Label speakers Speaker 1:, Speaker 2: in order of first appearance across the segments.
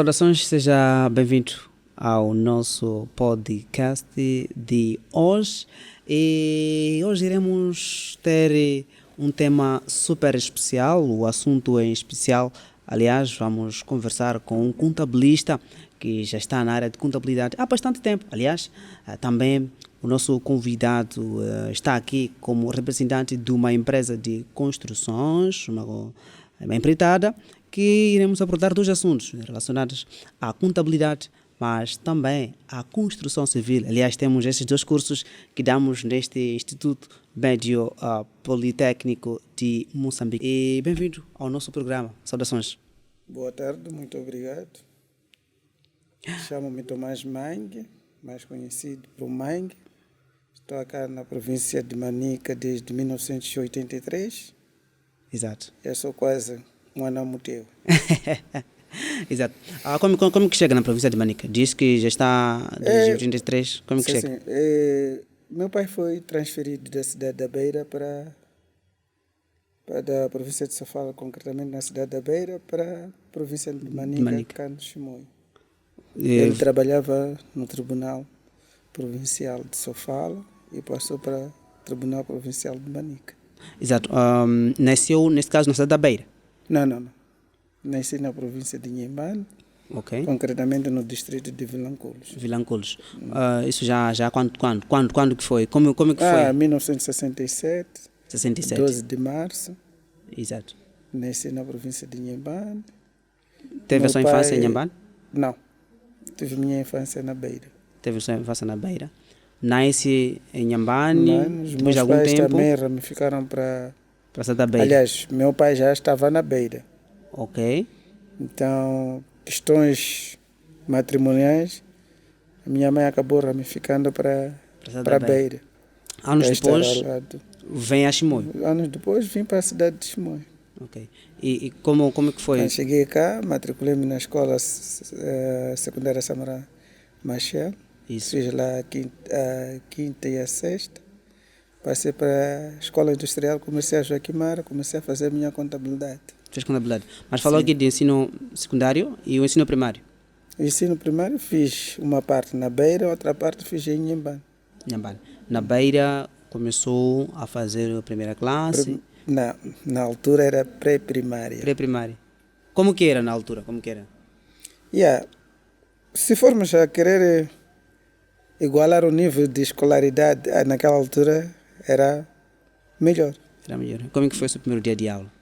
Speaker 1: Saudações, seja bem-vindo ao nosso podcast de hoje. E hoje iremos ter um tema super especial, o assunto em especial. Aliás, vamos conversar com um contabilista que já está na área de contabilidade há bastante tempo. Aliás, também o nosso convidado está aqui como representante de uma empresa de construções, uma empreitada, que iremos abordar dois assuntos relacionados à contabilidade, mas também à construção civil. Aliás, temos esses dois cursos que damos neste Instituto Médio Politécnico de Moçambique. E bem-vindo ao nosso programa. Saudações.
Speaker 2: Boa tarde, muito obrigado. Chamo-me Tomás Mangue, mais conhecido por Mangue. Estou aqui na província de Manica desde 1983.
Speaker 1: Exato.
Speaker 2: Eu sou quase um anão teu.
Speaker 1: Exato. Como que chega na província de Manica? Diz que já está desde 83. Como que chega?
Speaker 2: Sim. Meu pai foi transferido da cidade da Beira para da província de Sofala, concretamente na cidade da Beira, para a província de Manica, cá no Chimoio. Ele trabalhava no Tribunal Provincial de Sofala e passou para o Tribunal Provincial de Manica.
Speaker 1: Exato. Nasceu, nesse caso, na cidade da Beira?
Speaker 2: Não. Nasci na província de Inhambane, concretamente no distrito de Vilanculos.
Speaker 1: Vilanculos. Isso já quando que foi? Como que foi?
Speaker 2: 1967,
Speaker 1: 67.
Speaker 2: 12 de março.
Speaker 1: Exato.
Speaker 2: Nasci na província de Inhambane.
Speaker 1: Teve a sua infância em Inhambane?
Speaker 2: Não. Tive minha infância na Beira.
Speaker 1: Teve a sua infância na Beira. Nasce em Inhambane, depois de algum
Speaker 2: tempo... Meus pais
Speaker 1: tempo...
Speaker 2: também ramificaram para
Speaker 1: a cidade da Beira.
Speaker 2: Aliás, meu pai já estava na Beira.
Speaker 1: Ok.
Speaker 2: Então, questões matrimoniais, a minha mãe acabou ramificando para a Beira.
Speaker 1: Anos depois, vem a Chimoio.
Speaker 2: Anos depois, vim para a cidade de Chimoio.
Speaker 1: Ok. E como que foi?
Speaker 2: Quando cheguei cá, matriculei-me na escola secundária Samara Machel.
Speaker 1: Isso.
Speaker 2: Fiz lá a quinta e a sexta. Passei para a escola industrial, comecei a Joaquimara, comecei a fazer a minha contabilidade.
Speaker 1: Fez contabilidade. Mas falou aqui de ensino secundário e o ensino primário?
Speaker 2: O ensino primário fiz uma parte na Beira, outra parte fiz em Inhambane.
Speaker 1: Na Beira começou a fazer a primeira classe?
Speaker 2: Na altura era pré-primária.
Speaker 1: Pré-primária. Como que era na altura? Como que era?
Speaker 2: Se formos a querer igualar o nível de escolaridade naquela altura, era melhor.
Speaker 1: Era melhor. Como que foi o seu primeiro dia de aula?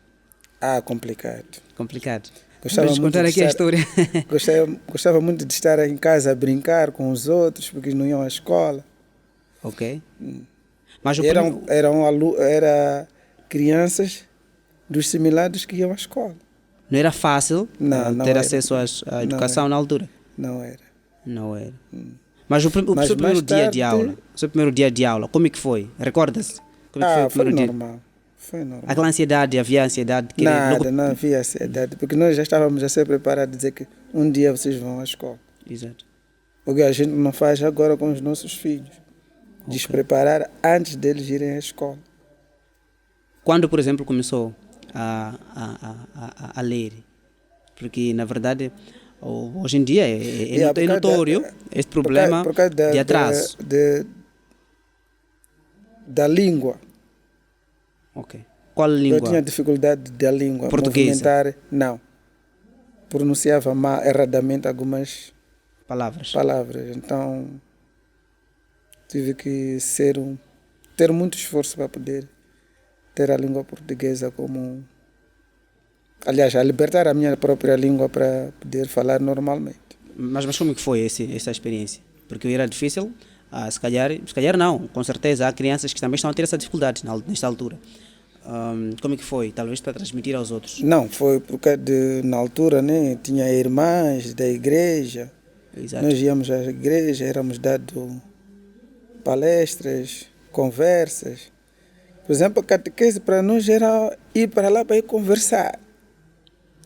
Speaker 2: Complicado.
Speaker 1: Complicado.
Speaker 2: Gostava muito
Speaker 1: contar aqui a história.
Speaker 2: Gostava muito de estar em casa a brincar com os outros, porque não iam à escola.
Speaker 1: Ok. Mas
Speaker 2: era crianças dos similares que iam à escola.
Speaker 1: Não era fácil ter acesso à educação na altura?
Speaker 2: Não era.
Speaker 1: Mas o seu primeiro dia de aula, como é que foi? Recorda-se? Como é que foi o primeiro dia?
Speaker 2: Foi normal.
Speaker 1: Aquela ansiedade, havia ansiedade?
Speaker 2: Não havia ansiedade, porque nós já estávamos a ser preparados a dizer que um dia vocês vão à escola.
Speaker 1: Exato.
Speaker 2: O que a gente não faz agora com os nossos filhos. Despreparar antes deles irem à escola.
Speaker 1: Quando, por exemplo, começou a ler? Porque, na verdade, hoje em dia é notório este problema de atraso.
Speaker 2: Da língua.
Speaker 1: Ok. Qual língua?
Speaker 2: Eu tinha dificuldade da língua.
Speaker 1: Portuguesa?
Speaker 2: Não. Pronunciava erradamente algumas
Speaker 1: palavras.
Speaker 2: Então, tive que ter muito esforço para poder ter a língua portuguesa como... Aliás, a libertar a minha própria língua para poder falar normalmente.
Speaker 1: Mas como que foi essa experiência? Porque era difícil, se calhar não, com certeza há crianças que também estão a ter essa dificuldade nesta altura. Como é que foi? Talvez para transmitir aos outros?
Speaker 2: Não, foi porque na altura tinha irmãs da igreja.
Speaker 1: Exato.
Speaker 2: Nós íamos à igreja, éramos dados palestras, conversas. Por exemplo, a catequese para nós era ir para lá para ir conversar.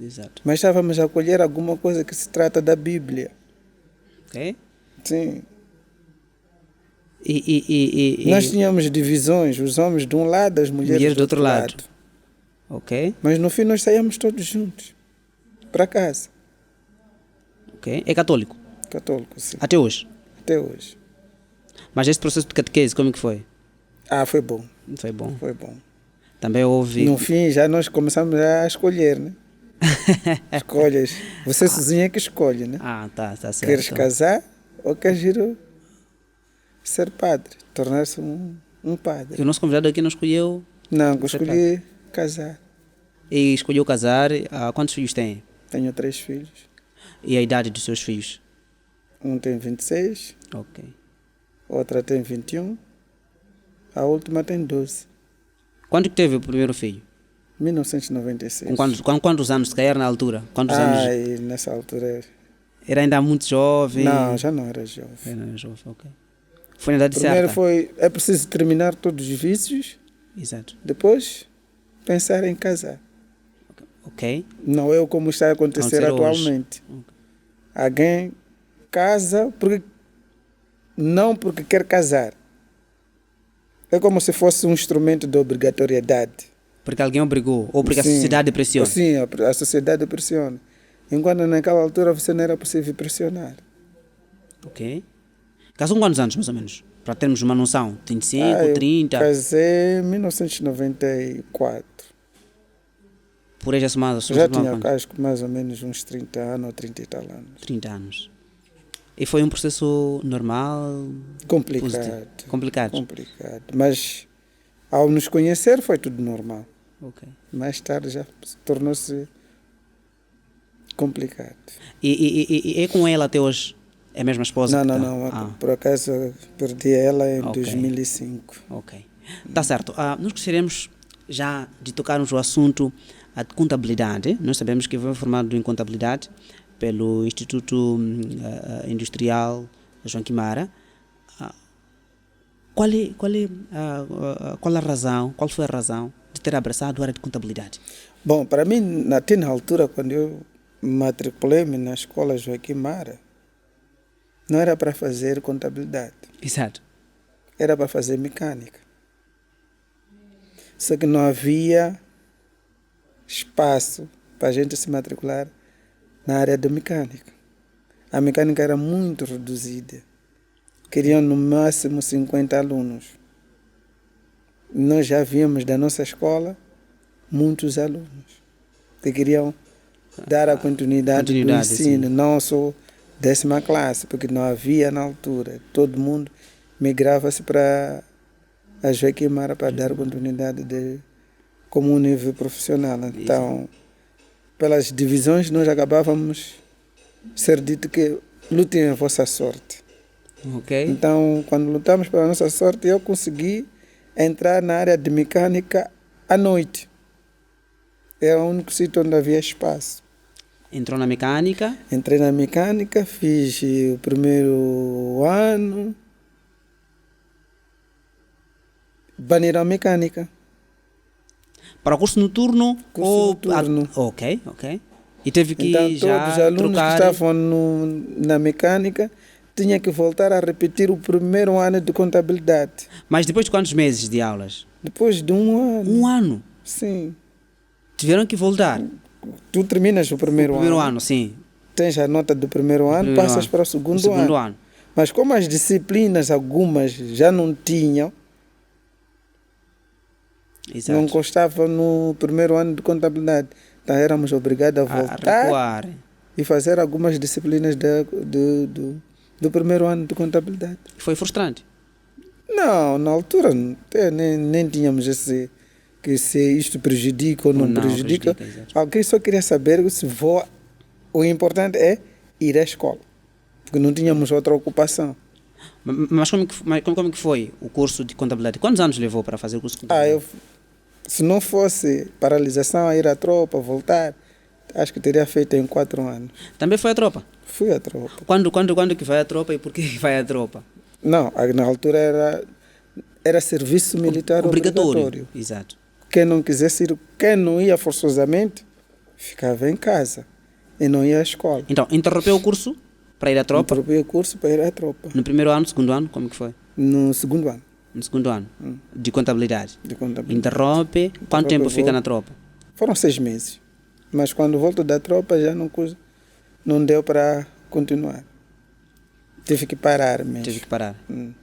Speaker 1: Exato.
Speaker 2: Mas estávamos a colher alguma coisa que se trata da Bíblia.
Speaker 1: Ok?
Speaker 2: Sim.
Speaker 1: E
Speaker 2: nós tínhamos divisões, os homens de um lado, as mulheres do outro lado.
Speaker 1: Ok.
Speaker 2: Mas no fim nós saíamos todos juntos para casa.
Speaker 1: Ok. É católico?
Speaker 2: Católico, sim.
Speaker 1: Até hoje?
Speaker 2: Até hoje.
Speaker 1: Mas esse processo de catequese, como é que foi?
Speaker 2: Foi bom.
Speaker 1: Foi bom.
Speaker 2: Foi bom.
Speaker 1: Também houve...
Speaker 2: No fim, já nós começamos a escolher, né? Escolhas. Você sozinho é que escolhe, né?
Speaker 1: Tá certo.
Speaker 2: Queres casar ou queres ir ser padre? Tornar-se um padre.
Speaker 1: E o nosso convidado aqui não escolheu...
Speaker 2: Não, eu escolhi casar.
Speaker 1: E escolheu casar. Quantos filhos tem?
Speaker 2: Tenho 3 filhos.
Speaker 1: E a idade dos seus filhos?
Speaker 2: Um tem 26.
Speaker 1: Ok.
Speaker 2: Outra tem 21. A última tem 12.
Speaker 1: Quando que teve o primeiro filho?
Speaker 2: 1996.
Speaker 1: Com quantos anos, se calhar na altura? Quantos anos?
Speaker 2: E nessa altura...
Speaker 1: Era ainda muito jovem?
Speaker 2: Não, já não era jovem.
Speaker 1: Era jovem, ok. Foi na idade
Speaker 2: Primeiro
Speaker 1: certa?
Speaker 2: é preciso terminar todos os vícios,
Speaker 1: Exato.
Speaker 2: depois pensar em casar.
Speaker 1: Ok.
Speaker 2: Não é como está a acontecer atualmente.
Speaker 1: Okay.
Speaker 2: Alguém casa não porque quer casar. É como se fosse um instrumento de obrigatoriedade.
Speaker 1: Porque alguém obrigou, ou porque a sociedade pressiona?
Speaker 2: Sim, a sociedade pressiona. Enquanto naquela altura você não era possível pressionar.
Speaker 1: Ok. Casou com quantos anos, mais ou menos? Para termos uma noção. 25, 30?
Speaker 2: Casei em 1994.
Speaker 1: Por aí já
Speaker 2: Já tinha, acho que mais ou menos uns 30 anos ou 30 e tal anos.
Speaker 1: 30 anos. E foi um processo normal?
Speaker 2: Complicado.
Speaker 1: Complicado.
Speaker 2: Mas ao nos conhecer foi tudo normal.
Speaker 1: Ok.
Speaker 2: Mais tarde já tornou-se complicado.
Speaker 1: E é com ela até hoje? É a mesma esposa?
Speaker 2: Não. Por acaso perdi ela em 2005.
Speaker 1: Ok. Está certo. Nós gostaríamos já de tocarmos o assunto de contabilidade. Nós sabemos que foi formado em contabilidade pelo Instituto Industrial João Quimara. Qual foi a razão de ter abraçado a área de contabilidade?
Speaker 2: Bom, para mim, até na altura, quando eu matriculei-me na escola João Quimara, não era para fazer contabilidade.
Speaker 1: Exato.
Speaker 2: Era para fazer mecânica. Só que não havia espaço para a gente se matricular na área de mecânica. A mecânica era muito reduzida. Queriam no máximo 50 alunos. Nós já víamos da nossa escola muitos alunos que queriam dar a continuidade do ensino, sim. Não só 10ª classe, porque não havia na altura. Todo mundo migrava-se para a João Quimara para dar continuidade como um nível profissional. Então, pelas divisões, nós acabávamos ser dito que lutem a vossa sorte.
Speaker 1: Okay.
Speaker 2: Então, quando lutamos pela nossa sorte, eu consegui entrar na área de mecânica à noite. Era o único sítio onde havia espaço.
Speaker 1: Entrou na mecânica?
Speaker 2: Entrei na mecânica, fiz o primeiro ano. Baniram mecânica.
Speaker 1: Para o curso noturno?
Speaker 2: Noturno.
Speaker 1: Ok. E teve que
Speaker 2: então,
Speaker 1: já
Speaker 2: todos os alunos
Speaker 1: trocar...
Speaker 2: que estavam na mecânica tinham que voltar a repetir o primeiro ano de contabilidade.
Speaker 1: Mas depois de quantos meses de aulas?
Speaker 2: Depois de um ano.
Speaker 1: Um ano?
Speaker 2: Sim.
Speaker 1: Tiveram que voltar?
Speaker 2: Tu terminas o primeiro
Speaker 1: ano, sim.
Speaker 2: Tens a nota do primeiro ano, passas para o segundo ano. Mas como as disciplinas, algumas já não tinham,
Speaker 1: exato,
Speaker 2: não constava no primeiro ano de contabilidade. Então éramos obrigados a voltar e fazer algumas disciplinas do primeiro ano de contabilidade.
Speaker 1: Foi frustrante?
Speaker 2: Não, na altura nem tínhamos que se isto prejudica ou não prejudica. Alguém só queria saber se vou. O importante é ir à escola, porque não tínhamos outra ocupação.
Speaker 1: Mas como que foi o curso de contabilidade? Quantos anos levou para fazer o curso de contabilidade?
Speaker 2: Se não fosse paralisação, a ir à tropa, voltar, acho que teria feito em 4 anos.
Speaker 1: Também foi à tropa?
Speaker 2: Fui à tropa.
Speaker 1: Quando que vai à tropa e por que vai à tropa?
Speaker 2: Não, na altura era serviço militar obrigatório.
Speaker 1: Exato.
Speaker 2: Quem não quisesse ir, quem não ia forçosamente, ficava em casa e não ia à escola.
Speaker 1: Então, interrompeu o curso para ir à tropa?
Speaker 2: Interrompeu o curso para ir à tropa.
Speaker 1: No primeiro ano, segundo ano, como que foi?
Speaker 2: No segundo ano.
Speaker 1: No segundo ano? De contabilidade?
Speaker 2: De contabilidade.
Speaker 1: Interrompe. Quanto tempo fica na tropa?
Speaker 2: Foram 6 meses. Mas quando volto da tropa já não deu para continuar. Tive que parar mesmo.
Speaker 1: Teve que parar.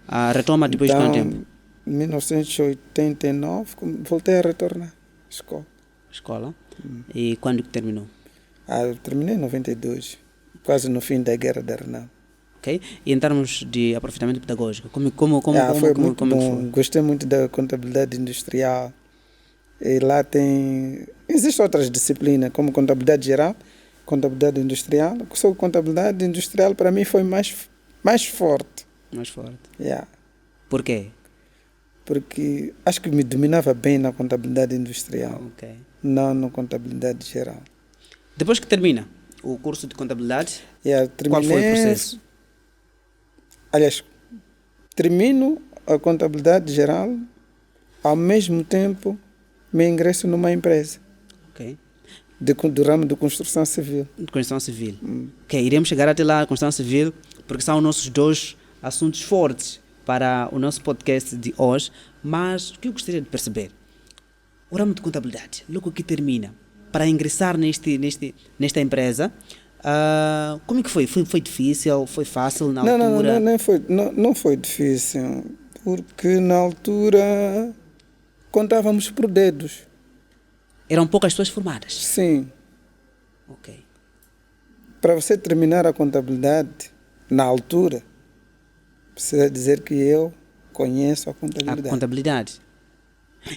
Speaker 1: A retoma depois de quanto tempo?
Speaker 2: Em 1989, voltei a retornar à escola.
Speaker 1: Escola. E quando que terminou?
Speaker 2: Eu terminei em 92, quase no fim da Guerra da Renamo.
Speaker 1: Ok? E em termos de aproveitamento pedagógico, como
Speaker 2: Foi muito
Speaker 1: como
Speaker 2: bom.
Speaker 1: foi?
Speaker 2: Gostei muito da contabilidade industrial. E lá tem... Existem outras disciplinas, como contabilidade geral, contabilidade industrial. Só que contabilidade industrial, para mim, foi mais forte.
Speaker 1: Mais forte.
Speaker 2: Yeah.
Speaker 1: Por quê?
Speaker 2: Porque acho que me dominava bem na contabilidade industrial,
Speaker 1: Ok.
Speaker 2: não na contabilidade geral.
Speaker 1: Depois que termina o curso de contabilidade,
Speaker 2: Terminei,
Speaker 1: qual foi o processo?
Speaker 2: Aliás, termino a contabilidade geral, ao mesmo tempo me ingresso numa empresa
Speaker 1: Ok.
Speaker 2: do ramo de construção civil.
Speaker 1: De construção civil. Ok, iremos chegar até lá, construção civil, porque são nossos dois assuntos fortes para o nosso podcast de hoje. Mas o que eu gostaria de perceber? O ramo de contabilidade, logo que termina, para ingressar nesta empresa, como é que foi? Foi difícil? Foi fácil na altura?
Speaker 2: Não foi difícil, porque na altura contávamos por dedos.
Speaker 1: Eram poucas pessoas formadas?
Speaker 2: Sim.
Speaker 1: Ok.
Speaker 2: Para você terminar a contabilidade, na altura, precisa dizer que eu conheço a contabilidade.
Speaker 1: A contabilidade.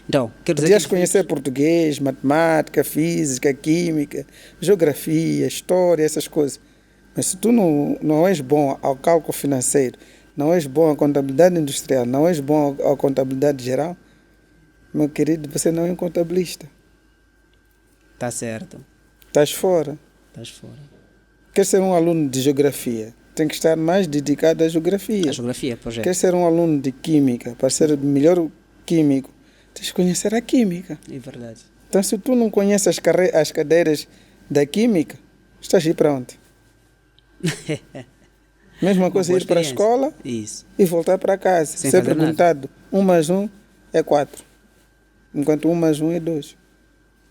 Speaker 1: Então, quer dizer
Speaker 2: Podias conhecer português, matemática, física, química, geografia, história, essas coisas. Mas se tu não és bom ao cálculo financeiro, não és bom à contabilidade industrial, não és bom à contabilidade geral, meu querido, você não é um contabilista.
Speaker 1: Está certo.
Speaker 2: Estás fora.
Speaker 1: Estás fora.
Speaker 2: Quer ser um aluno de geografia, tem que estar mais dedicado à geografia.
Speaker 1: A geografia, projeto.
Speaker 2: Quer ser um aluno de química, para ser o melhor químico, tens que conhecer a química.
Speaker 1: É verdade.
Speaker 2: Então, se tu não conheces as cadeiras da química, estás a ir para onde? Mesma coisa, ir para a escola e voltar para casa.
Speaker 1: Sem
Speaker 2: ser
Speaker 1: fazer
Speaker 2: perguntado, 1 mais 1 é 4. Enquanto 1 mais 1 é 2.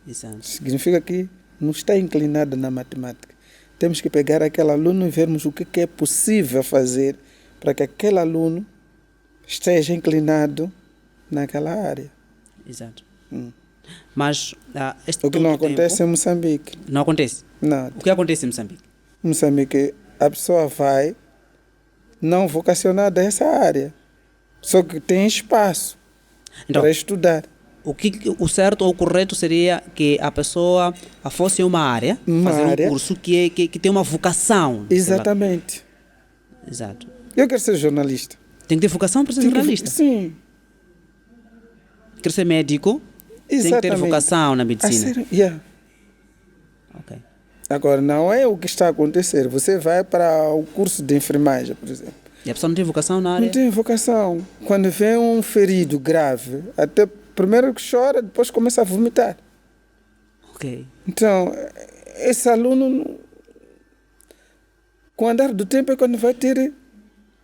Speaker 1: Exato.
Speaker 2: Significa que não está inclinado na matemática. Temos que pegar aquele aluno e vermos o que é possível fazer para que aquele aluno esteja inclinado naquela área.
Speaker 1: Exato. Mas
Speaker 2: o que não acontece em Moçambique.
Speaker 1: Não acontece?
Speaker 2: Não.
Speaker 1: O que acontece em Moçambique?
Speaker 2: Em Moçambique, a pessoa vai não vocacionada a essa área. Só que tem espaço para estudar.
Speaker 1: O certo ou o correto seria que a pessoa fosse uma área, fazer um curso que tem uma vocação.
Speaker 2: Exatamente.
Speaker 1: Exato.
Speaker 2: Eu quero ser jornalista.
Speaker 1: Tem que ter vocação para ser jornalista?
Speaker 2: Sim.
Speaker 1: Quer ser médico?
Speaker 2: Exatamente.
Speaker 1: Tem que ter vocação na medicina.
Speaker 2: Ok. Agora, não é o que está a acontecer. Você vai para o curso de enfermagem, por exemplo.
Speaker 1: E a pessoa não tem vocação na área?
Speaker 2: Não tem vocação. Quando vem um ferido grave, até primeiro que chora, depois começa a vomitar.
Speaker 1: Ok.
Speaker 2: Então, esse aluno, com o andar do tempo, é quando vai ter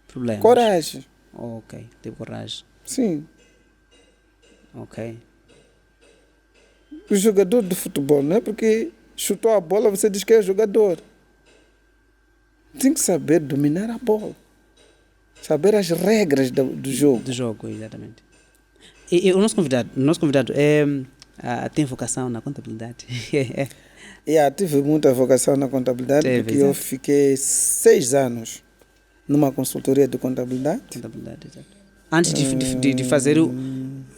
Speaker 1: problemas.
Speaker 2: Coragem.
Speaker 1: Ok, ter coragem.
Speaker 2: Sim.
Speaker 1: Ok.
Speaker 2: O jogador de futebol, não é porque chutou a bola, você diz que é jogador. Tem que saber dominar a bola. Saber as regras do jogo.
Speaker 1: Do jogo, exatamente. E o nosso convidado tem vocação na contabilidade?
Speaker 2: Tive muita vocação na contabilidade, porque eu fiquei 6 anos numa consultoria de contabilidade.
Speaker 1: Contabilidade, exato. Antes de fazer o...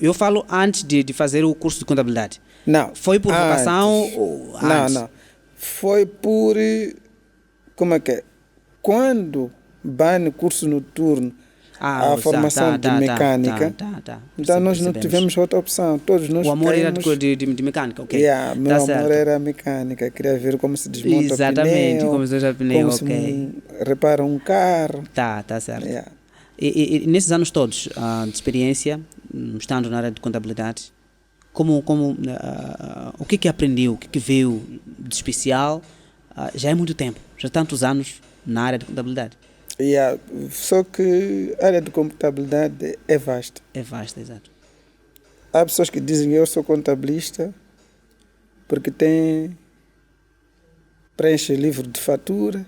Speaker 1: Eu falo antes de fazer o curso de contabilidade.
Speaker 2: Não.
Speaker 1: Foi por vocação ou antes?
Speaker 2: Não. Foi por... Como é que é? Quando vai no curso noturno, a formação de mecânica, então nós não tivemos outra opção. Todos nós
Speaker 1: o amor era de mecânica, ok.
Speaker 2: Meu amor era mecânica. Queria ver como se desmonta
Speaker 1: exatamente,
Speaker 2: o pneu.
Speaker 1: Como se desmonta o pneu,
Speaker 2: como se repara um carro.
Speaker 1: Tá certo. E nesses anos todos de experiência, estando na área de contabilidade, o que aprendeu, o que veio de especial? Já é muito tempo, já há tantos anos na área de contabilidade.
Speaker 2: Só que a área de contabilidade é vasta.
Speaker 1: É vasta, exato.
Speaker 2: Há pessoas que dizem que eu sou contabilista porque preenche livro de fatura,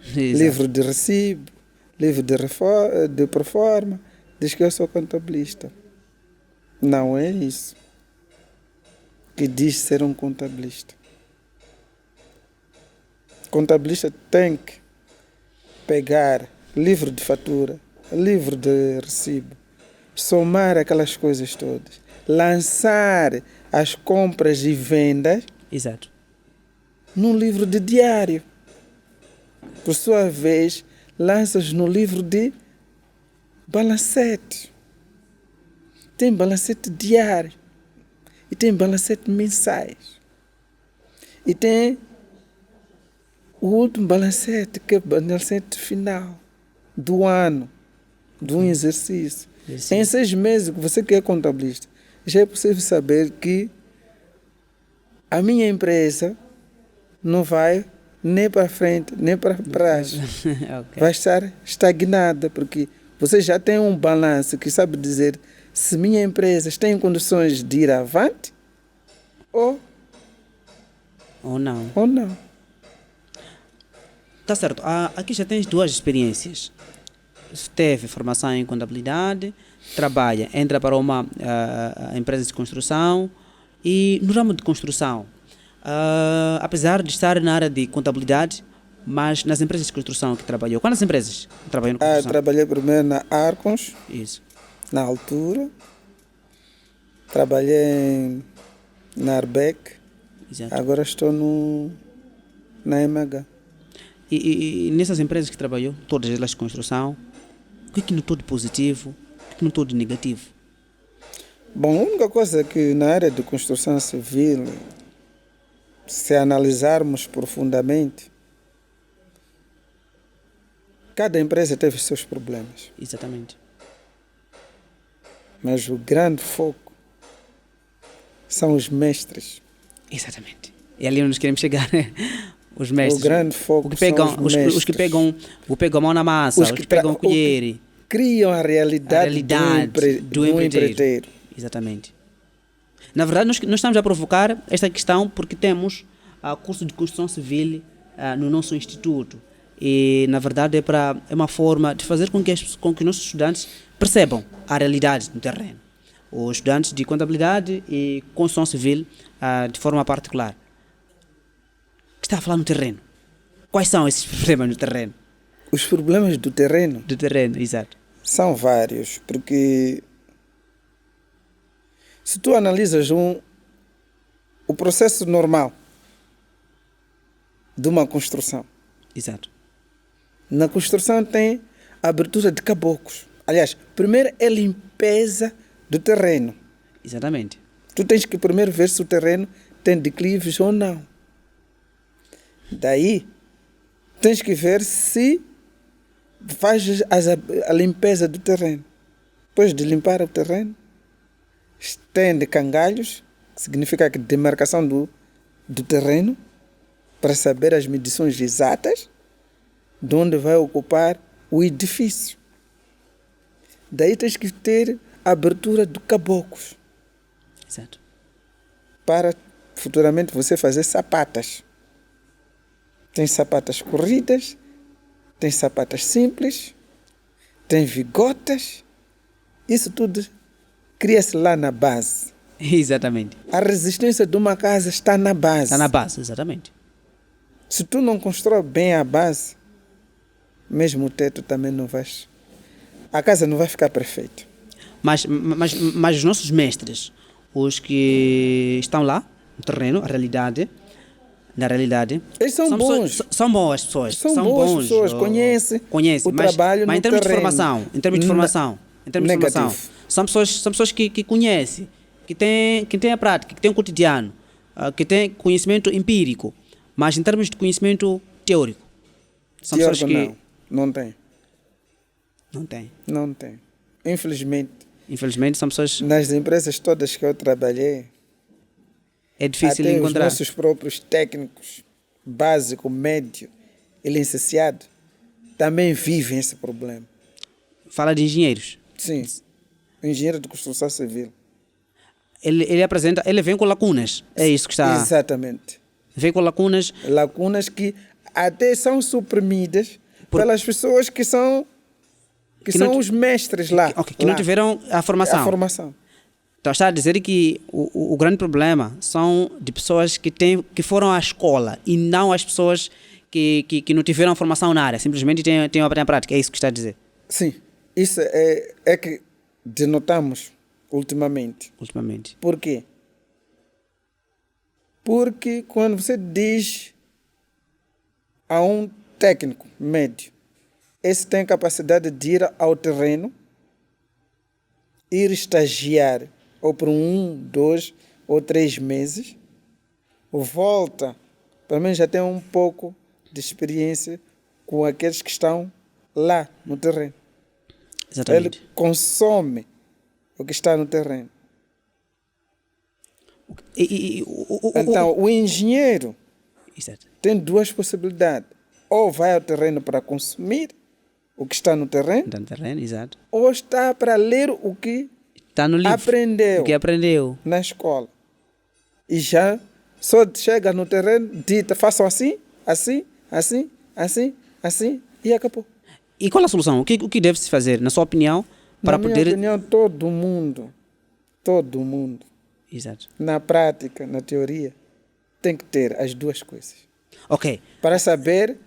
Speaker 1: Exato.
Speaker 2: livro de recibo, livro de proforma, diz que eu sou contabilista. Não é isso que diz ser um contabilista. Contabilista tem que pegar livro de fatura, livro de recibo, somar aquelas coisas todas, lançar as compras e vendas
Speaker 1: Exato.
Speaker 2: num livro de diário. Por sua vez, lanças no livro de balancete. Tem balancete diário e tem balancete mensais. E tem o último balancete, que é o balancete final do ano, de um exercício. Em 6 meses que você que é contabilista, já é possível saber que a minha empresa não vai nem para frente, nem para trás.
Speaker 1: Ok.
Speaker 2: Vai estar estagnada, porque você já tem um balanço que sabe dizer se minha empresa está em condições de ir avante ou
Speaker 1: Ou não.
Speaker 2: não.
Speaker 1: Tá certo. Aqui já tens 2 experiências. Teve formação em contabilidade, trabalha, entra para uma empresa de construção e no ramo de construção, apesar de estar na área de contabilidade, mas nas empresas de construção que trabalhou. Quantas empresas trabalhou na construção?
Speaker 2: Trabalhei primeiro na Arcons,
Speaker 1: Isso.
Speaker 2: na altura. Trabalhei na Arbeck.
Speaker 1: Exato.
Speaker 2: Agora estou na MH.
Speaker 1: E nessas empresas que trabalhou, todas elas de construção, o que notou de positivo, o que notou de negativo?
Speaker 2: Bom, a única coisa é que na área de construção civil, se analisarmos profundamente, cada empresa teve os seus problemas.
Speaker 1: Exatamente.
Speaker 2: Mas o grande foco são os mestres.
Speaker 1: Exatamente. E ali onde nós queremos chegar, os mestres.
Speaker 2: O grande foco
Speaker 1: o que pegam,
Speaker 2: são os mestres.
Speaker 1: os que pegam a mão na massa, os que pegam a colher.
Speaker 2: Criam a realidade do empreiteiro.
Speaker 1: Exatamente. Na verdade, nós estamos a provocar esta questão porque temos curso de construção civil no nosso instituto. E, na verdade, é uma forma de fazer com que os nossos estudantes percebam a realidade do terreno. Os estudantes de contabilidade e construção civil, de forma particular. O que está a falar no terreno? Quais são esses problemas no terreno?
Speaker 2: Os problemas do terreno?
Speaker 1: Do terreno, exato.
Speaker 2: São vários, porque se tu analisas o processo normal de uma construção.
Speaker 1: Exato.
Speaker 2: Na construção tem a abertura de caboclos. Aliás, primeiro é limpeza do terreno.
Speaker 1: Exatamente.
Speaker 2: Tu tens que primeiro ver se o terreno tem declives ou não. Daí, tens que ver se faz a limpeza do terreno. Depois de limpar o terreno, estende cangalhos, que significa que demarcação do terreno, para saber as medições exatas de onde vai ocupar o edifício. Daí tens que ter a abertura de caboclos.
Speaker 1: Exato.
Speaker 2: Para futuramente você fazer sapatas. Tem sapatas corridas, tem sapatas simples, tem vigotas. Isso tudo cria-se lá na base.
Speaker 1: Exatamente.
Speaker 2: A resistência de uma casa está na base.
Speaker 1: Está na base, exatamente.
Speaker 2: Se tu não constrói bem a base, mesmo o teto também não vai... A casa não vai ficar perfeita.
Speaker 1: Mas os nossos mestres, os que estão lá, no terreno, na realidade...
Speaker 2: Eles são bons.
Speaker 1: São boas pessoas.
Speaker 2: São boas pessoas, conhecem o trabalho
Speaker 1: mas
Speaker 2: no
Speaker 1: em termos
Speaker 2: terreno.
Speaker 1: em termos de formação,
Speaker 2: Negativo.
Speaker 1: são pessoas que conhecem, que têm a prática, que têm o cotidiano, que têm conhecimento empírico, mas em termos de conhecimento teórico, são
Speaker 2: Teórico
Speaker 1: pessoas que...
Speaker 2: não tem.
Speaker 1: Não tem.
Speaker 2: Não tem. Infelizmente,
Speaker 1: são pessoas...
Speaker 2: nas empresas todas que eu trabalhei,
Speaker 1: É difícil
Speaker 2: até
Speaker 1: encontrar.
Speaker 2: os nossos próprios técnicos, básico, médio e licenciado, também vivem esse problema.
Speaker 1: Fala de engenheiros.
Speaker 2: Sim. Engenheiro de construção civil.
Speaker 1: Ele vem com lacunas. É isso que está...
Speaker 2: Exatamente.
Speaker 1: Vem com lacunas.
Speaker 2: Lacunas que até são suprimidas pelas pessoas que são os mestres lá.
Speaker 1: Que não tiveram a formação.
Speaker 2: A formação.
Speaker 1: Então está a dizer que o grande problema são de pessoas que foram à escola e não as pessoas que não tiveram formação na área, simplesmente têm a prática. É isso que está a dizer?
Speaker 2: Sim. Isso é que denotamos ultimamente. Por quê? Porque quando você diz a um técnico médio, esse tem capacidade de ir ao terreno, ir estagiar, ou por 1, 2 ou 3 meses, volta, pelo menos já tem um pouco de experiência com aqueles que estão lá no terreno.
Speaker 1: Exatamente.
Speaker 2: Ele consome o que está no terreno. Então, o engenheiro tem 2 possibilidades. Ou vai ao terreno para consumir o que está no terreno,
Speaker 1: exato.
Speaker 2: Ou está para ler o que
Speaker 1: está no livro, aprendeu
Speaker 2: na escola. E já só chega no terreno, dita, façam assim, assim, assim, assim, assim, e acabou.
Speaker 1: E qual a solução? O que deve-se fazer, na sua opinião, para
Speaker 2: poder... Na minha opinião, todo mundo,
Speaker 1: exato,
Speaker 2: na prática, na teoria, tem que ter as 2 coisas.
Speaker 1: Ok.
Speaker 2: Para saber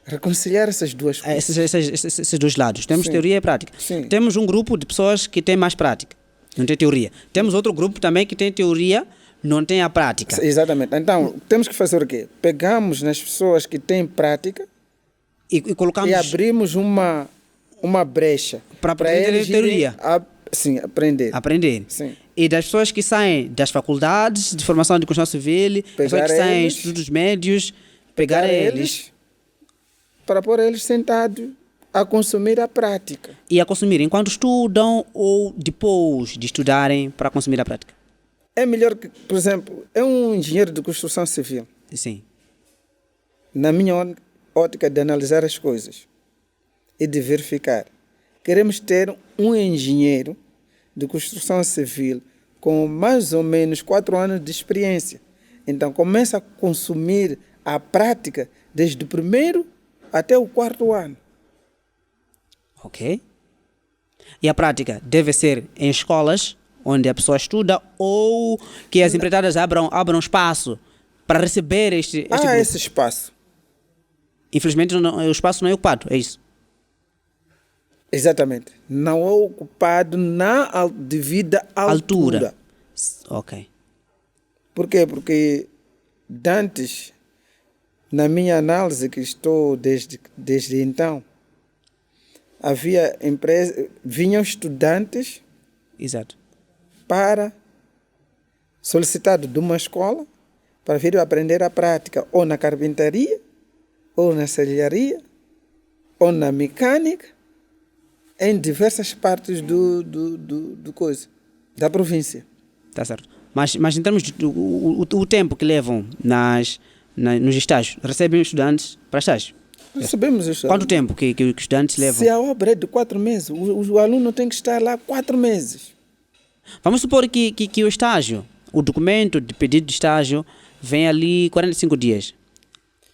Speaker 2: reconciliar essas 2 coisas.
Speaker 1: Esses 2 lados. Temos
Speaker 2: Sim.
Speaker 1: teoria e prática.
Speaker 2: Sim.
Speaker 1: Temos um grupo de pessoas que tem mais prática, não tem teoria. Temos outro grupo também que tem teoria, não tem a prática.
Speaker 2: Exatamente. Então, temos que fazer o quê? Pegamos nas pessoas que têm prática
Speaker 1: e colocamos...
Speaker 2: E abrimos uma brecha
Speaker 1: para eles teoria.
Speaker 2: Sim, aprender.
Speaker 1: Sim. E das pessoas que saem das faculdades de formação de construção civil, as pessoas que saem dos estudos médios, pegar eles
Speaker 2: para pôr eles sentados a consumir a prática.
Speaker 1: E a consumir enquanto estudam ou depois de estudarem para consumir a prática?
Speaker 2: É melhor que, por exemplo, é um engenheiro de construção civil.
Speaker 1: Sim.
Speaker 2: Na minha ótica de analisar as coisas e de verificar, queremos ter um engenheiro de construção civil com mais ou menos 4 anos de experiência. Então começa a consumir a prática desde o 1º até o 4º ano.
Speaker 1: Ok. E a prática deve ser em escolas onde a pessoa estuda ou que as empreitadas abram espaço para receber este grupo?
Speaker 2: Esse espaço.
Speaker 1: Infelizmente o espaço não é ocupado, é isso?
Speaker 2: Exatamente. Não é ocupado na devida altura.
Speaker 1: Ok.
Speaker 2: Por quê? Porque antes, na minha análise que estou desde então, havia vinham estudantes.
Speaker 1: Exato.
Speaker 2: Para solicitado de uma escola para vir aprender a prática ou na carpintaria, ou na serralharia, ou na mecânica, em diversas partes da província.
Speaker 1: Tá certo. Mas em termos de o tempo que levam nos estágios, recebem estudantes para estágio?
Speaker 2: Recebemos estudantes.
Speaker 1: Quanto tempo que os estudantes levam?
Speaker 2: Se a obra é de 4 meses, o aluno tem que estar lá 4 meses.
Speaker 1: Vamos supor que o estágio, o documento de pedido de estágio, vem ali 45 dias.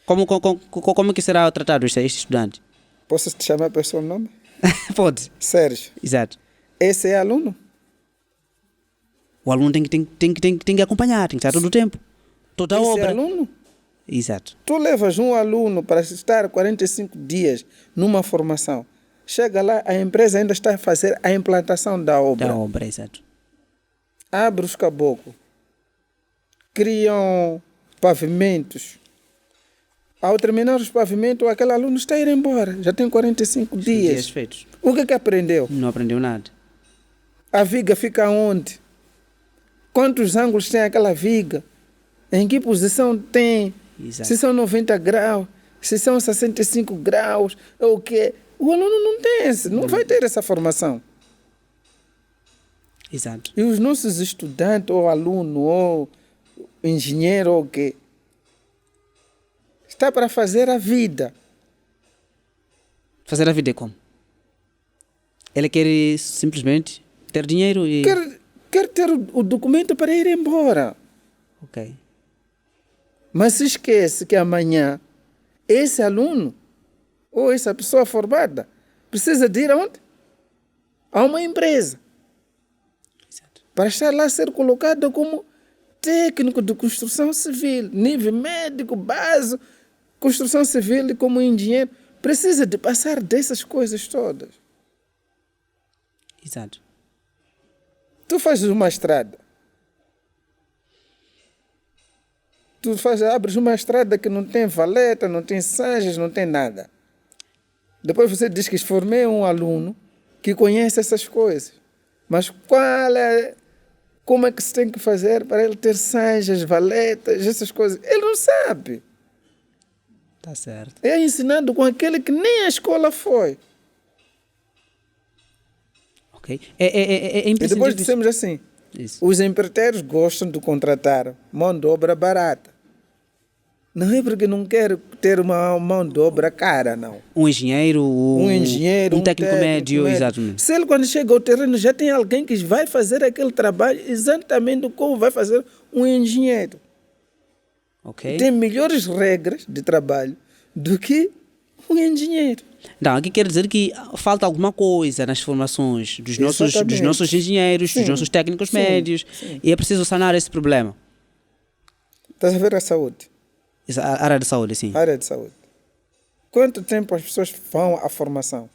Speaker 1: Como que será tratado este estudante?
Speaker 2: Posso te chamar pelo seu nome?
Speaker 1: Pode.
Speaker 2: Sérgio.
Speaker 1: Exato.
Speaker 2: Esse é aluno?
Speaker 1: O aluno tem que acompanhar, tem que estar todo o tempo. Toda a obra.
Speaker 2: Esse é aluno?
Speaker 1: Exato.
Speaker 2: Tu levas um aluno para estar 45 dias numa formação. Chega lá, a empresa ainda está a fazer a implantação da obra.
Speaker 1: Da obra, exato.
Speaker 2: Abre os caboclos. Criam pavimentos. Ao terminar os pavimentos, aquele aluno está a ir embora. Já tem 45 dias
Speaker 1: feitos.
Speaker 2: O que aprendeu?
Speaker 1: Não aprendeu nada.
Speaker 2: A viga fica onde? Quantos ângulos tem aquela viga? Em que posição tem?
Speaker 1: Exato.
Speaker 2: Se são 90 graus, se são 65 graus, é o quê? O aluno não tem não vai ter essa formação.
Speaker 1: Exato.
Speaker 2: E os nossos estudantes, ou aluno, ou engenheiro, ou o quê? Está para fazer a vida.
Speaker 1: Fazer a vida é como? Ele quer simplesmente ter dinheiro e...
Speaker 2: Quer ter o documento para ir embora.
Speaker 1: Ok.
Speaker 2: Mas se esquece que amanhã esse aluno ou essa pessoa formada precisa de ir aonde? A uma empresa.
Speaker 1: Exato.
Speaker 2: Para estar lá a ser colocado como técnico de construção civil, nível médico, básico, construção civil e como engenheiro. Precisa de passar dessas coisas todas.
Speaker 1: Exato.
Speaker 2: Tu fazes uma estrada. Abres uma estrada que não tem valeta, não tem sanjas, não tem nada. Depois você diz que formei um aluno que conhece essas coisas. Mas como é que se tem que fazer para ele ter sanjas, valetas, essas coisas? Ele não sabe.
Speaker 1: Tá certo.
Speaker 2: É ensinado com aquele que nem a escola foi.
Speaker 1: Ok. É
Speaker 2: E
Speaker 1: imprescindível.
Speaker 2: depois dissemos assim,
Speaker 1: Isso.
Speaker 2: os empreiteiros gostam de contratar mão de obra barata. Não é porque não quero ter uma mão de obra cara, não.
Speaker 1: Um engenheiro,
Speaker 2: Um
Speaker 1: técnico médio, exatamente.
Speaker 2: Se ele, quando chega ao terreno, já tem alguém que vai fazer aquele trabalho exatamente como vai fazer um engenheiro.
Speaker 1: Ok.
Speaker 2: Tem melhores regras de trabalho do que um engenheiro.
Speaker 1: Não, aqui quer dizer que falta alguma coisa nas formações dos nossos engenheiros, dos nossos técnicos médios, e é preciso sanar esse problema.
Speaker 2: Estás a ver a saúde?
Speaker 1: A área de saúde, sim.
Speaker 2: A área de saúde. Quanto tempo as pessoas vão à formação?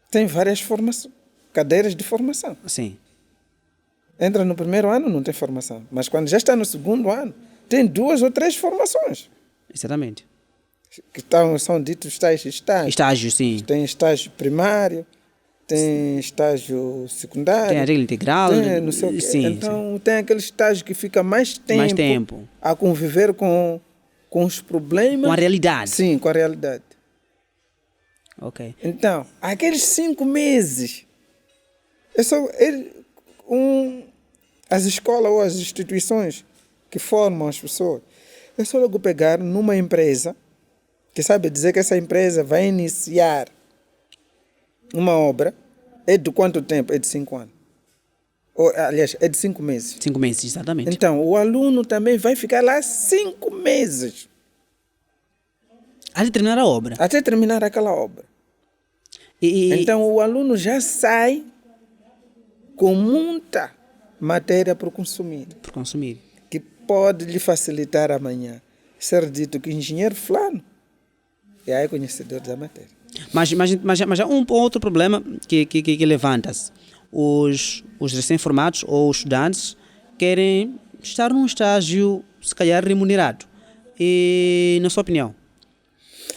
Speaker 2: Tem várias formações, cadeiras de formação.
Speaker 1: Sim.
Speaker 2: Entra no primeiro ano, não tem formação. Mas quando já está no segundo ano, tem 2 ou 3 formações.
Speaker 1: Exatamente.
Speaker 2: Que são ditos tais estágios.
Speaker 1: Estágio, sim.
Speaker 2: Tem estágio primário, tem estágio secundário.
Speaker 1: Tem a regra integral.
Speaker 2: Tem não sei o quê.
Speaker 1: Sim,
Speaker 2: então tem aquele estágio que fica mais tempo a conviver com os problemas.
Speaker 1: Com a realidade.
Speaker 2: Sim, com a realidade.
Speaker 1: Ok.
Speaker 2: Então, aqueles 5 meses, as escolas ou as instituições que formam as pessoas, é só logo pegar numa empresa, que sabe dizer que essa empresa vai iniciar uma obra, é de quanto tempo? É de 5 anos. Aliás, é de 5 meses.
Speaker 1: 5 meses, exatamente.
Speaker 2: Então, o aluno também vai ficar lá 5 meses.
Speaker 1: Até terminar a obra.
Speaker 2: Até terminar aquela obra. Então, o aluno já sai com muita matéria para consumir.
Speaker 1: Por consumir.
Speaker 2: Que pode lhe facilitar amanhã ser dito que engenheiro fulano é conhecedor da matéria.
Speaker 1: Mas há um outro problema que levanta-se. Os recém-formados ou os estudantes querem estar num estágio, se calhar, remunerado. E, na sua opinião,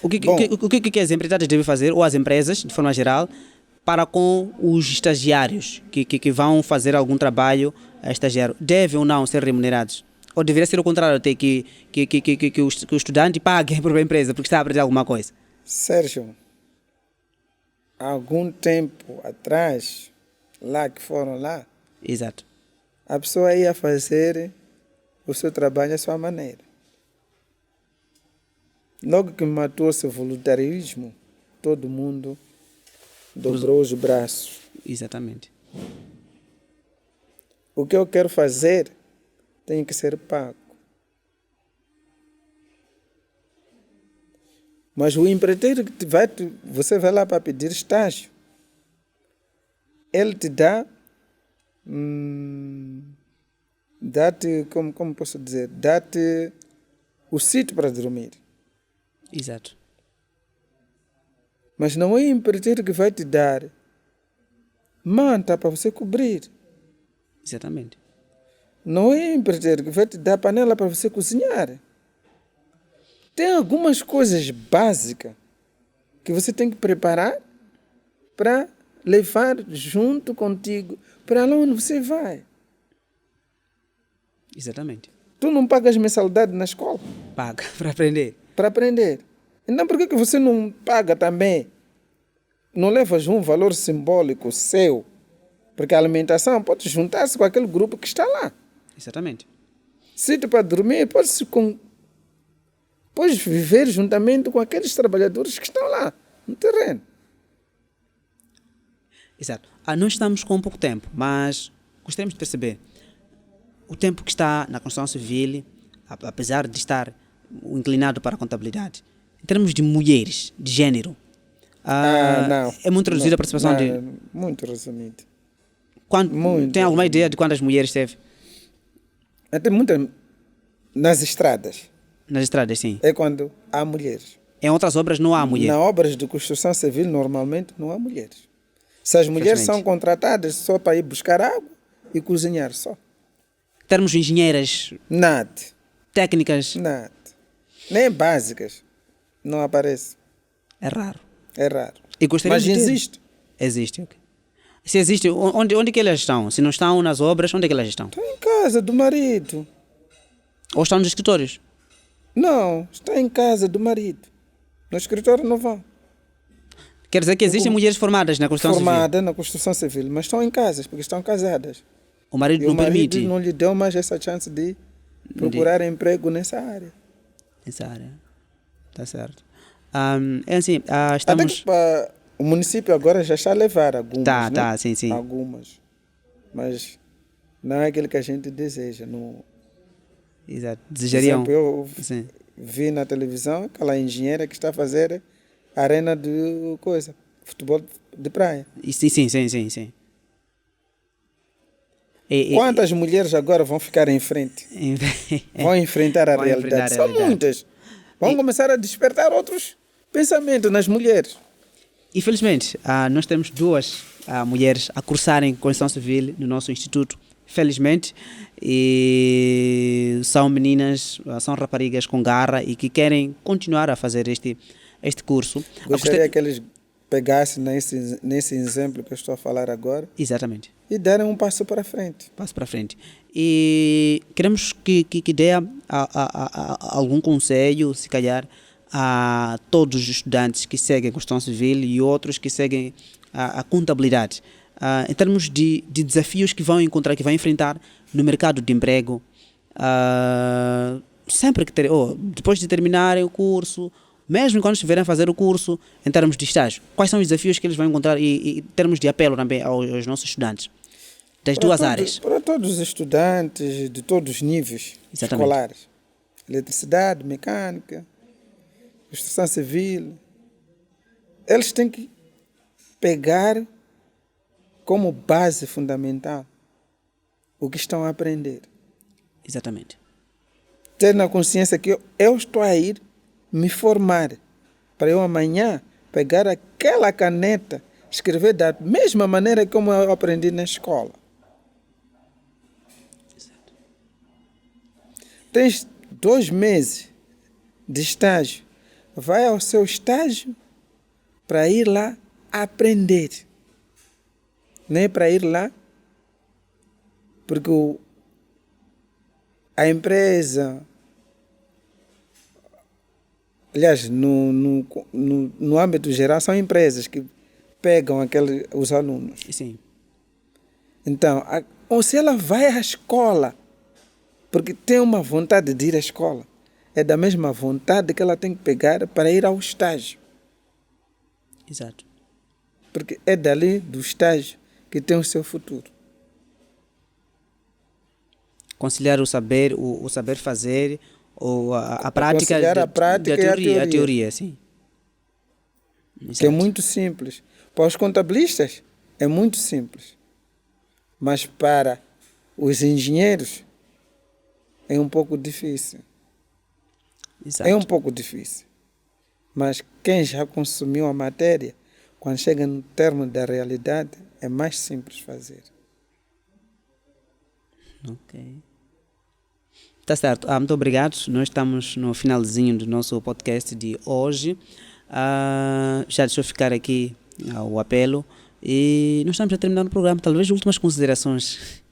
Speaker 1: o que as empreitadas devem fazer, ou as empresas, de forma geral, para com os estagiários que vão fazer algum trabalho estagiário? Devem ou não ser remunerados? Ou deveria ser o contrário, até que o estudante pague para a empresa porque está a aprender alguma coisa?
Speaker 2: Sérgio, há algum tempo atrás, lá que foram lá,
Speaker 1: Exato.
Speaker 2: a pessoa ia fazer o seu trabalho à sua maneira. Logo que matou-se o voluntarismo, todo mundo dobrou os braços.
Speaker 1: Exatamente.
Speaker 2: O que eu quero fazer tem que ser pago. Mas o empreiteiro que você vai lá para pedir estágio, ele te dá-te, como posso dizer, dá-te o sítio para dormir.
Speaker 1: Exato.
Speaker 2: Mas não é o empreiteiro que vai te dar manta para você cobrir.
Speaker 1: Exatamente.
Speaker 2: Não é o empreiteiro que vai te dar panela para você cozinhar. Tem algumas coisas básicas que você tem que preparar para levar junto contigo para lá onde você vai.
Speaker 1: Exatamente.
Speaker 2: Tu não pagas mensalidade na escola?
Speaker 1: Paga para aprender.
Speaker 2: Para aprender. Então por que você não paga também? Não levas um valor simbólico seu? Porque a alimentação pode juntar-se com aquele grupo que está lá.
Speaker 1: Exatamente.
Speaker 2: Sítio para dormir, podes viver juntamente com aqueles trabalhadores que estão lá no terreno.
Speaker 1: Exato. Nós estamos com pouco tempo, mas gostaríamos de perceber o tempo que está na construção civil, apesar de estar inclinado para a contabilidade. Em termos de mulheres, de género,
Speaker 2: não.
Speaker 1: é muito reduzida a participação de...
Speaker 2: Muito resumido.
Speaker 1: Tem alguma ideia de quantas mulheres teve?
Speaker 2: Tem muitas nas estradas.
Speaker 1: Nas estradas, sim.
Speaker 2: É quando há mulheres.
Speaker 1: Em outras obras não há mulher.
Speaker 2: Nas obras de construção civil, normalmente, não há mulheres. Se as mulheres são contratadas só para ir buscar água e cozinhar só.
Speaker 1: Em termos de engenheiras...
Speaker 2: Nada.
Speaker 1: Técnicas...
Speaker 2: Nada. Nem básicas. Não aparece.
Speaker 1: É raro.
Speaker 2: É raro.
Speaker 1: Mas
Speaker 2: existe.
Speaker 1: Existe, ok. Se existe, onde que elas estão? Se não estão nas obras, onde é que elas estão?
Speaker 2: Estão em casa do marido.
Speaker 1: Ou estão nos escritórios?
Speaker 2: Não, está em casa do marido. No escritório não vão.
Speaker 1: Quer dizer que existem mulheres formadas na construção civil?
Speaker 2: Formadas na construção civil, mas estão em casas, porque estão casadas.
Speaker 1: O marido
Speaker 2: e
Speaker 1: não
Speaker 2: o marido
Speaker 1: permite?
Speaker 2: Não lhe deu mais essa chance de procurar emprego nessa área.
Speaker 1: Nessa área. Está certo. É assim, estamos...
Speaker 2: Até que o município agora já está a levar algumas,
Speaker 1: Tá, sim.
Speaker 2: Algumas. Mas não é aquilo que a gente deseja. Não...
Speaker 1: Exato. Desejariam...
Speaker 2: Por exemplo, eu vi na televisão aquela engenheira que está a fazer a arena de futebol de praia.
Speaker 1: Sim.
Speaker 2: Quantas mulheres agora vão ficar em frente? Vão enfrentar a realidade. São muitas. Vão começar a despertar outros pensamentos nas mulheres.
Speaker 1: Infelizmente, nós temos duas mulheres a cursarem construção civil no nosso instituto, felizmente, e são meninas, são raparigas com garra e que querem continuar a fazer este curso.
Speaker 2: Gostaria que eles pegassem nesse exemplo que eu estou a falar agora.
Speaker 1: Exatamente.
Speaker 2: E darem um passo para frente.
Speaker 1: E queremos que dê algum conselho, se calhar, a todos os estudantes que seguem a construção civil e outros que seguem a contabilidade, em termos de desafios que vão encontrar, que vão enfrentar no mercado de emprego, depois de terminarem o curso, mesmo quando estiverem a fazer o curso, em termos de estágio. Quais são os desafios que eles vão encontrar e em termos de apelo também aos nossos estudantes das duas áreas?
Speaker 2: Para todos os estudantes de todos os níveis escolares. Eletricidade, mecânica, construção civil, eles têm que pegar como base fundamental o que estão a aprender.
Speaker 1: Exatamente.
Speaker 2: Ter na consciência que eu estou a ir me formar para eu amanhã pegar aquela caneta, escrever da mesma maneira como eu aprendi na escola.
Speaker 1: Exato.
Speaker 2: Tens 2 meses de estágio. Vai ao seu estágio para ir lá aprender. Não é para ir lá porque a empresa, aliás, no âmbito geral, são empresas que pegam os alunos.
Speaker 1: Sim.
Speaker 2: Então, ou se ela vai à escola porque tem uma vontade de ir à escola, é da mesma vontade que ela tem que pegar para ir ao estágio.
Speaker 1: Exato.
Speaker 2: Porque é dali do estágio que tem o seu futuro.
Speaker 1: Conciliar o saber fazer, ou a prática,
Speaker 2: conciliar a prática e
Speaker 1: a teoria, sim. Exato.
Speaker 2: Que é muito simples. Para os contabilistas é muito simples. Mas para os engenheiros é um pouco difícil.
Speaker 1: Exato.
Speaker 2: É um pouco difícil. Mas quem já consumiu a matéria, quando chega no termo da realidade, é mais simples fazer.
Speaker 1: Ok. Tá certo. Muito obrigado. Nós estamos no finalzinho do nosso podcast de hoje. Já deixou ficar aqui o apelo. E nós estamos a terminar o programa. Talvez últimas considerações.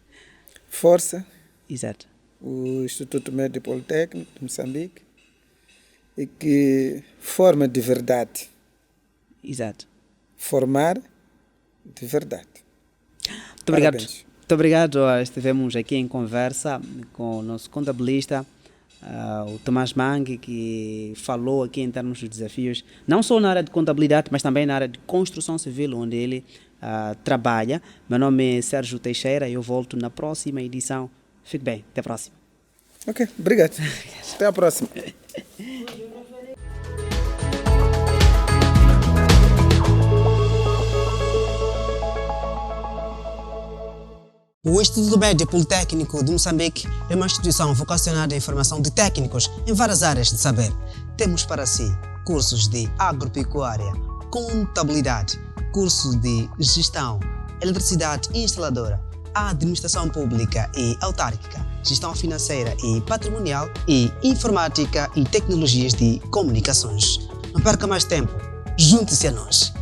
Speaker 2: Força.
Speaker 1: Exato.
Speaker 2: O Instituto Médio Politécnico de Moçambique. E que forma de verdade.
Speaker 1: Exato.
Speaker 2: Formar de verdade.
Speaker 1: Muito obrigado. Muito obrigado. Estivemos aqui em conversa com o nosso contabilista, o Tomás Mangue, que falou aqui em termos de desafios, não só na área de contabilidade, mas também na área de construção civil, onde ele trabalha. Meu nome é Sérgio Teixeira e eu volto na próxima edição. Fique bem. Até a próxima.
Speaker 2: Ok, obrigado. Até a próxima.
Speaker 3: O Instituto Médio Politécnico de Moçambique é uma instituição vocacionada à formação de técnicos em várias áreas de saber. Temos para si cursos de agropecuária, contabilidade, cursos de gestão, eletricidade instaladora, administração pública e autárquica, gestão financeira e patrimonial e informática e tecnologias de comunicações. Não perca mais tempo, junte-se a nós.